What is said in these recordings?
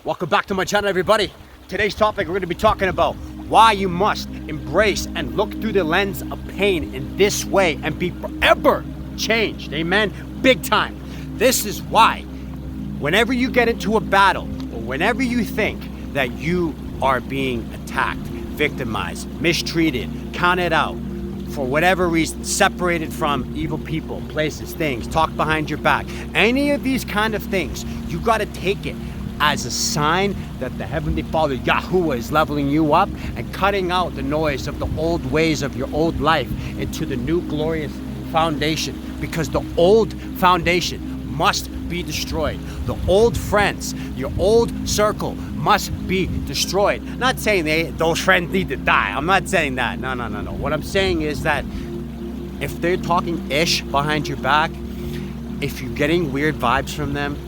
Welcome back to my channel, everybody. Today's topic, we're going to be talking about why you must embrace and look through the lens of pain in this way and be forever changed. Amen. Big time. This is why whenever you get into a battle or whenever you think that you are being attacked, victimized, mistreated, counted out, for whatever reason, separated from evil people, places, things, talk behind your back, any of these kind of things, you got to take it as a sign that the Heavenly Father, Yahuwah, is leveling you up and cutting out the noise of the old ways of your old life into the new glorious foundation, because the old foundation must be destroyed. The old friends, your old circle must be destroyed. Not saying those friends need to die. I'm not saying that. No. What I'm saying is that if they're talking ish behind your back, if you're getting weird vibes from them,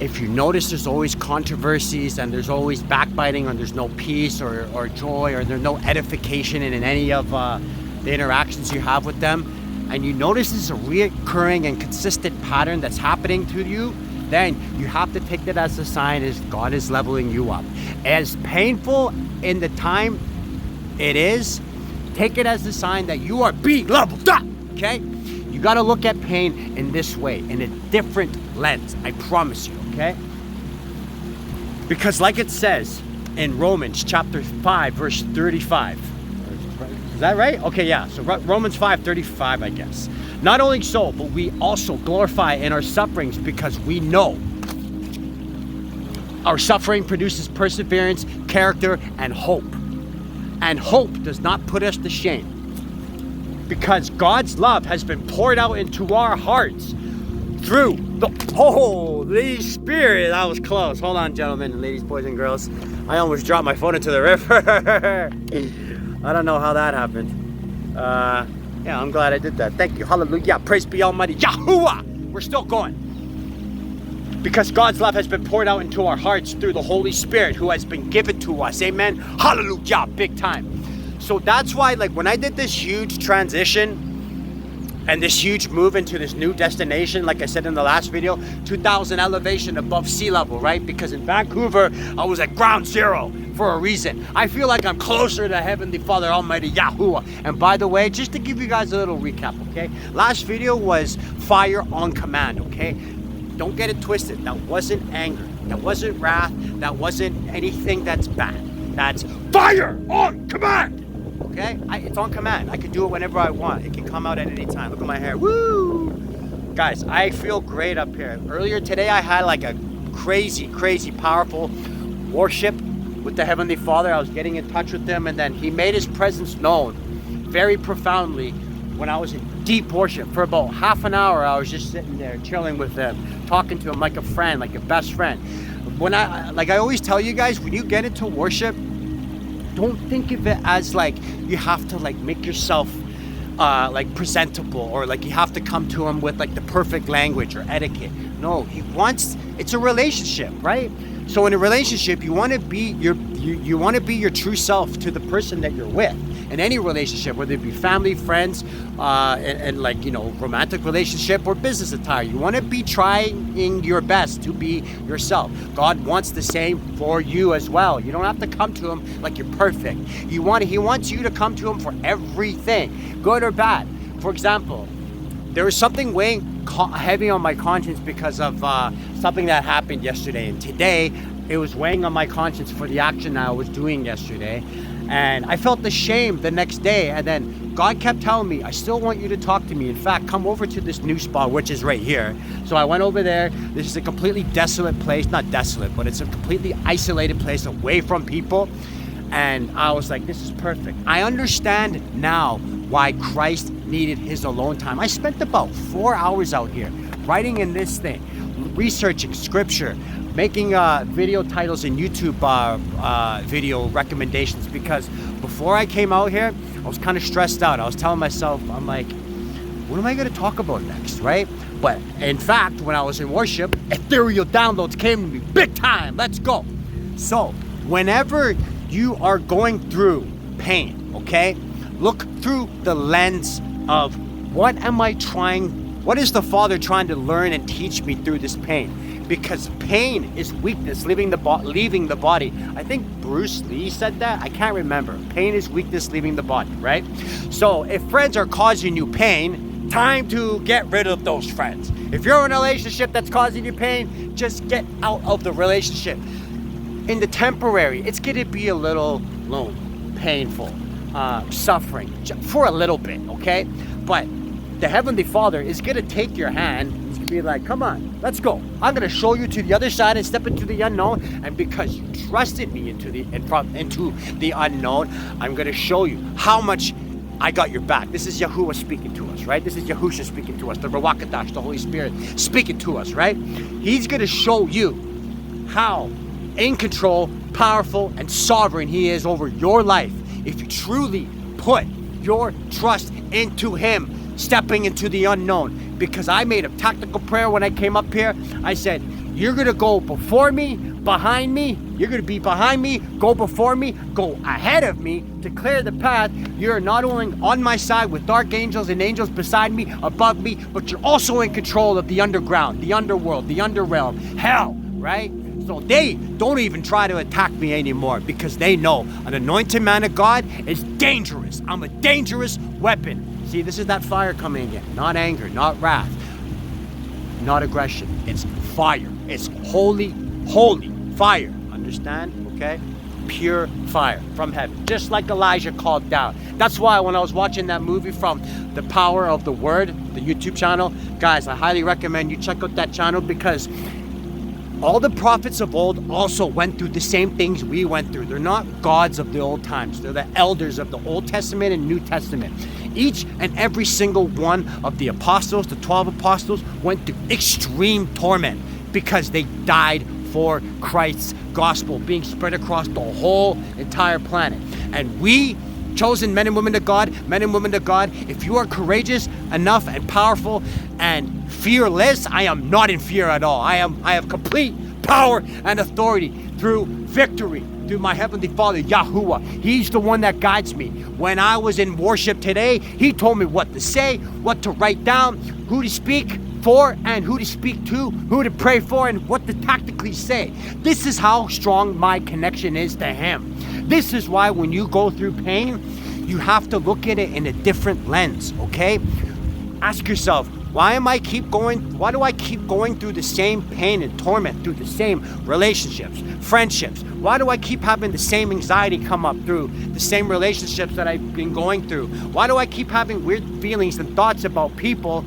if you notice there's always controversies and there's always backbiting and there's no peace or joy or there's no edification in any of the interactions you have with them, and you notice this is a reoccurring and consistent pattern that's happening to you, then you have to take that as a sign as God is leveling you up. As painful in the time it is, take it as a sign that you are being leveled up, okay? You got to look at pain in this way, in a different lens, I promise you, okay? Because like it says in Romans chapter 5, verse 35. Is that right? Okay, yeah. So Romans 5:35, I guess. Not only so, but we also glorify in our sufferings because we know our suffering produces perseverance, character, and hope. And hope does not put us to shame, because God's love has been poured out into our hearts through the Holy Spirit. That was close. Hold on, gentlemen, ladies, boys, and girls. I almost dropped my phone into the river. I don't know how that happened. Yeah, I'm glad I did that. Thank you. Hallelujah. Praise be Almighty Yahuwah. We're still going, because God's love has been poured out into our hearts through the Holy Spirit who has been given to us. Amen. Hallelujah. Big time. So that's why, like, when I did this huge transition and this huge move into this new destination, like I said in the last video, 2,000 elevation above sea level, right? Because in Vancouver, I was at ground zero for a reason. I feel like I'm closer to Heavenly Father Almighty Yahuwah. And by the way, just to give you guys a little recap, okay? Last video was fire on command, okay? Don't get it twisted. That wasn't anger. That wasn't wrath. That wasn't anything that's bad. That's fire on command. Okay? It's on command. I can do it whenever I want. It can come out at any time. Look at my hair. Woo! Guys, I feel great up here. Earlier today, I had like a crazy, powerful worship with the Heavenly Father. I was getting in touch with Him, and then He made His presence known very profoundly when I was in deep worship. For about half an hour, I was just sitting there chilling with Him, talking to Him like a friend, like a best friend. When I always tell you guys, when you get into worship, don't think of it as like you have to like make yourself like presentable, or like you have to come to Him with like the perfect language or etiquette. No, it's a relationship, right? So in a relationship, you want to be your true self to the person that you're with. In any relationship, whether it be family, friends, and like, you know, romantic relationship or business attire, you want to be trying your best to be yourself. God wants the same for you as well. You don't have to come to Him like you're perfect. He wants you to come to Him for everything, good or bad. For example, there was something weighing heavy on my conscience because of something that happened yesterday, and today it was weighing on my conscience for the action I was doing yesterday. And I felt the shame the next day, and then God kept telling me, I still want you to talk to me. In fact, come over to this new spot, which is right here. So I went over there. This is a completely desolate place. Not desolate, but it's a completely isolated place away from people. And I was like, this is perfect. I understand now why Christ needed His alone time. I spent about 4 hours out here writing in this thing, researching scripture, making video titles and YouTube video recommendations, because before I came out here, I was kind of stressed out. I was telling myself, I'm like, what am I going to talk about next, right? But in fact, when I was in worship, ethereal downloads came to me big time. Let's go. So whenever you are going through pain, okay, look through the lens of what is the Father trying to learn and teach me through this pain? because pain is weakness leaving the body. I think Bruce Lee said that. I can't remember. Pain is weakness leaving the body, right? So if friends are causing you pain, time to get rid of those friends. If you're in a relationship that's causing you pain, just get out of the relationship. In the temporary, it's going to be a little lonely, painful, suffering for a little bit, okay? But the Heavenly Father is going to take your hand. He's going to be like, come on, let's go. I'm going to show you to the other side and step into the unknown. And because you trusted me into the unknown, I'm going to show you how much I got your back. This is Yahuwah speaking to us, right? This is Yahusha speaking to us, the Ruach Hadash, the Holy Spirit speaking to us, right? He's going to show you how in control, powerful, and sovereign He is over your life if you truly put your trust into Him, stepping into the unknown. Because I made a tactical prayer when I came up here. I said, you're going to go before me, behind me. You're going to be behind me, go before me, go ahead of me to clear the path. You're not only on my side with dark angels and angels beside me, above me, but you're also in control of the underground, the underworld, the underrealm, hell, right? So they don't even try to attack me anymore because they know an anointed man of God is dangerous. I'm a dangerous weapon. See, this is that fire coming again. Not anger, not wrath, not aggression. It's fire. It's holy, holy fire. Understand? Okay? Pure fire from heaven. Just like Elijah called down. That's why when I was watching that movie from The Power of the Word, the YouTube channel, guys, I highly recommend you check out that channel because all the prophets of old also went through the same things we went through. They're not gods of the old times. They're the elders of the Old Testament and New Testament. Each and every single one of the apostles, the 12 apostles, went through extreme torment because they died for Christ's gospel being spread across the whole entire planet. And we, chosen men and women of God, if you are courageous enough and powerful and fearless, I am not in fear at all. I have complete power and authority through victory, through my Heavenly Father, Yahuwah. He's the one that guides me. When I was in worship today, He told me what to say, what to write down, who to speak for and who to speak to, who to pray for, and what to tactically say. This is how strong my connection is to Him. This is why when you go through pain, you have to look at it in a different lens, okay? Ask yourself, why do I keep going through the same pain and torment, through the same relationships, friendships? Why do I keep having the same anxiety come up through the same relationships that I've been going through? Why do I keep having weird feelings and thoughts about people?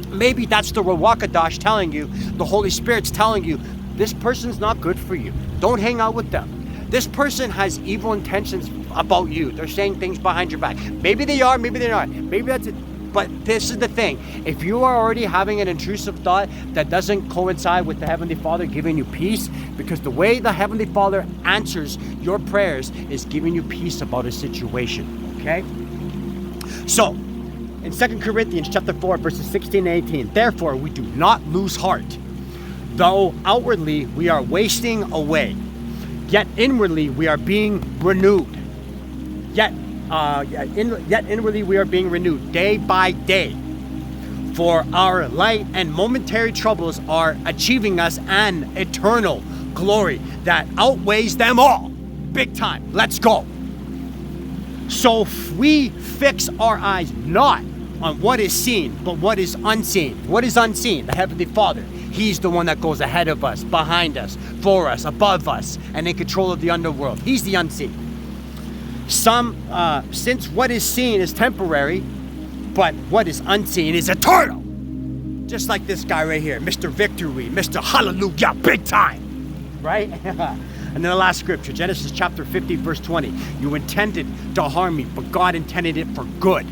Maybe that's the Ruach Hadash telling you, the Holy Spirit's telling you, this person's not good for you. Don't hang out with them. This person has evil intentions about you. They're saying things behind your back. Maybe they are, maybe they're not. Maybe that's it. But this is the thing. If you are already having an intrusive thought that doesn't coincide with the Heavenly Father giving you peace, because the way the Heavenly Father answers your prayers is giving you peace about a situation, okay? So, in 2 Corinthians chapter 4, verses 16 and 18, therefore we do not lose heart, though outwardly we are wasting away, yet inwardly we are being renewed. Yet inwardly we are being renewed day by day. For our light and momentary troubles are achieving us an eternal glory that outweighs them all. Big time. Let's go. So we fix our eyes not on what is seen, but what is unseen. What is unseen? The Heavenly Father. He's the one that goes ahead of us, behind us, for us, above us, and in control of the underworld. He's the unseen. Since what is seen is temporary, but what is unseen is eternal. Just like this guy right here, Mr. Victory, Mr. Hallelujah, big time, right? And then the last scripture, Genesis chapter 50, verse 20. You intended to harm me, but God intended it for good,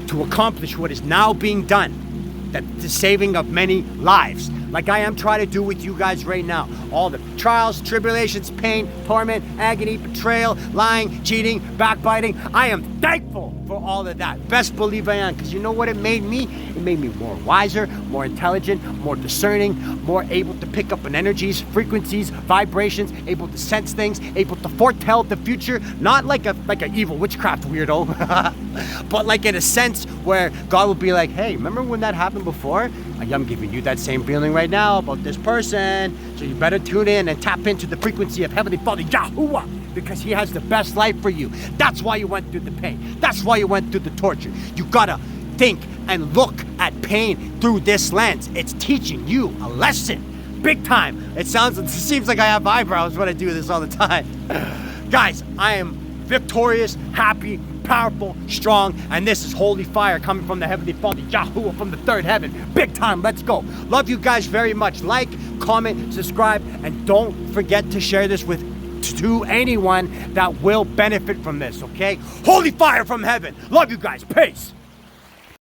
to accomplish what is now being done, that the saving of many lives, like I am trying to do with you guys right now. All the trials, tribulations, pain, torment, agony, betrayal, lying, cheating, backbiting. I am thankful for all of that. Best believe I am, because you know what it made me? It made me more wiser, more intelligent, more discerning, more able to pick up on energies, frequencies, vibrations, able to sense things, able to foretell the future, not like a evil witchcraft weirdo, but like in a sense where God will be like, hey, remember when that happened before? I'm giving you that same feeling right now about this person. So you better tune in and tap into the frequency of Heavenly Father Yahuwah, because he has the best life for you. That's why you went through the pain. That's why you went through the torture. You gotta think and look at pain through this lens. It's teaching you a lesson. Big time. It seems like I have eyebrows when I do this all the time. Guys, I am victorious, happy, powerful, strong, and this is holy fire coming from the Heavenly Father, Yahuwah from the third heaven. Big time, let's go. Love you guys very much. Like, comment, subscribe, and don't forget to share this to anyone that will benefit from this, okay? Holy fire from heaven. Love you guys. Peace.